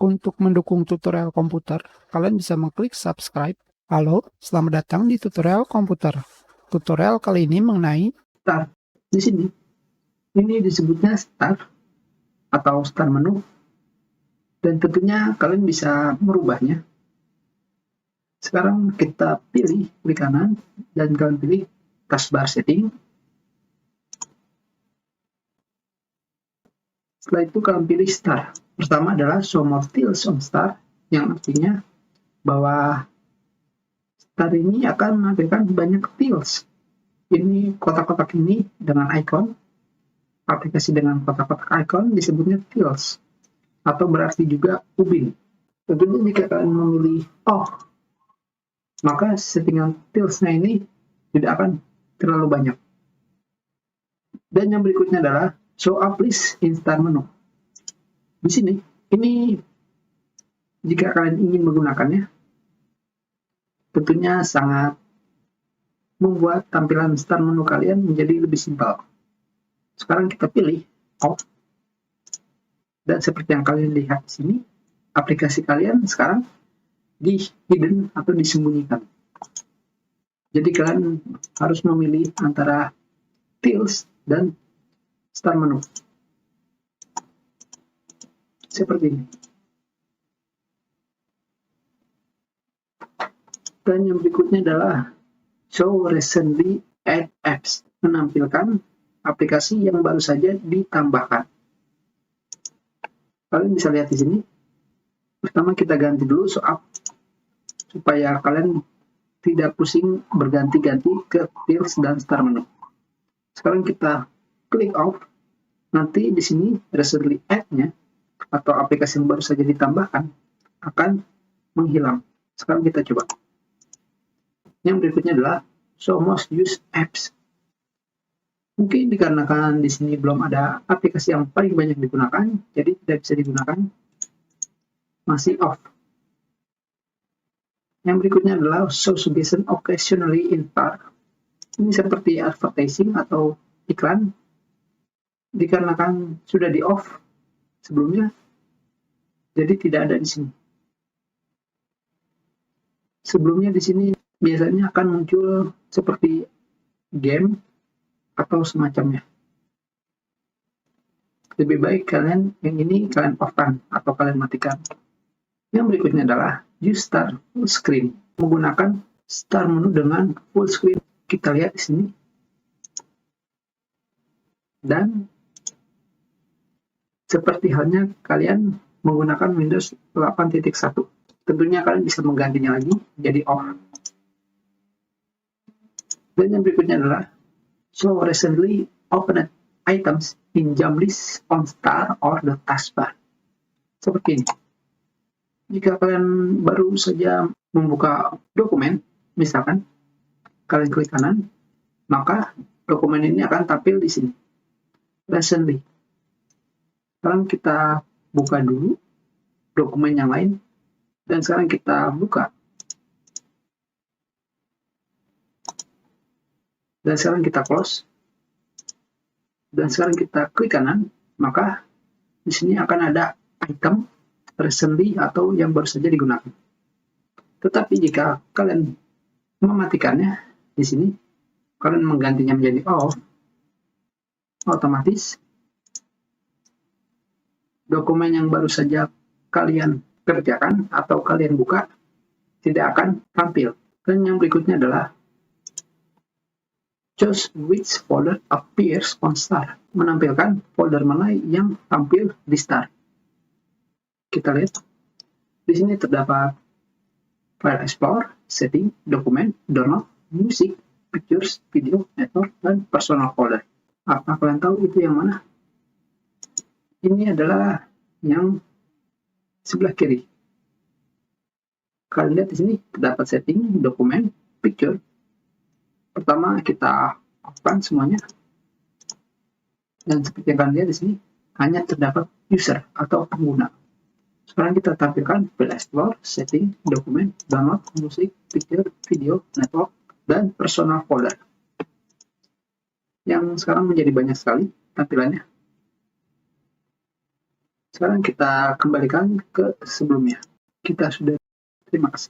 Untuk mendukung tutorial komputer, kalian bisa mengklik subscribe. Halo, selamat datang di tutorial komputer. Tutorial kali ini mengenai Start. Di sini, ini disebutnya Start atau Start menu, dan tentunya kalian bisa merubahnya. Sekarang kita pilih klik kanan dan kalian pilih taskbar setting. Setelah itu kalian pilih Start. Pertama adalah Show More Tiles on Start, yang artinya bahwa Start ini akan menampilkan banyak tiles. Ini kotak-kotak ini dengan icon. Aplikasi dengan kotak-kotak icon disebutnya tiles, atau berarti juga ubin. Tentunya jika kalian memilih off, maka settingan tilesnya ini tidak akan terlalu banyak. Dan yang berikutnya adalah show up list in start menu. Di sini, ini jika kalian ingin menggunakannya, tentunya sangat membuat tampilan start menu kalian menjadi lebih simpel. Sekarang kita pilih off. Dan seperti yang kalian lihat di sini, aplikasi kalian sekarang di hidden atau disembunyikan. Jadi kalian harus memilih antara tiles dan start menu. Seperti ini. Dan yang berikutnya adalah show recently add apps, menampilkan aplikasi yang baru saja ditambahkan. Kalian bisa lihat di sini. Pertama kita ganti dulu show up supaya kalian tidak pusing berganti-ganti ke tiles dan start menu. Sekarang kita klik off. Nanti di sini recently add-nya atau aplikasi yang baru saja ditambahkan akan menghilang. Sekarang kita coba. Yang berikutnya adalah show most used apps. Mungkin dikarenakan di sini belum ada aplikasi yang paling banyak digunakan, jadi tidak bisa digunakan. Masih off. Yang berikutnya adalah show suggestion occasionally in start. Ini seperti advertising atau iklan. Dikarenakan sudah di off sebelumnya, jadi tidak ada di sini. Sebelumnya di sini biasanya akan muncul seperti game atau semacamnya. Lebih baik kalian yang ini kalian off-kan atau kalian matikan. Yang berikutnya adalah use start full screen, menggunakan start menu dengan full screen. Kita lihat di sini. Dan seperti halnya kalian menggunakan Windows 8.1. Tentunya kalian bisa menggantinya lagi jadi off. Dan yang berikutnya adalah show recently opened items in jump list on start or the taskbar. Seperti ini. Jika kalian baru saja membuka dokumen, misalkan kalian klik kanan, maka dokumen ini akan tampil di sini. Recently. Sekarang kita buka dulu dokumen yang lain, dan sekarang kita buka. Dan sekarang kita close. Dan sekarang kita klik kanan, maka di sini akan ada item recently atau yang baru saja digunakan. Tetapi jika kalian mematikannya di sini, kalian menggantinya menjadi off, otomatis dokumen yang baru saja kalian kerjakan atau kalian buka tidak akan tampil. Dan yang berikutnya adalah choose which folder appears on start, menampilkan folder mana yang tampil di start. Kita lihat di sini terdapat file explorer, setting, dokumen, download, music, pictures, video, network, dan personal folder. Apa kalian tahu itu yang mana? Ini adalah yang sebelah kiri. Kalian lihat di sini terdapat setting, dokumen, picture. Pertama kita off-kan semuanya. Dan seperti yang kalian lihat di sini hanya terdapat user atau pengguna. Sekarang kita tampilkan file explorer, setting, dokumen, download, musik, picture, video, network, dan personal folder. Yang sekarang menjadi banyak sekali tampilannya. Sekarang kita kembalikan ke sebelumnya. Kita sudah, terima kasih.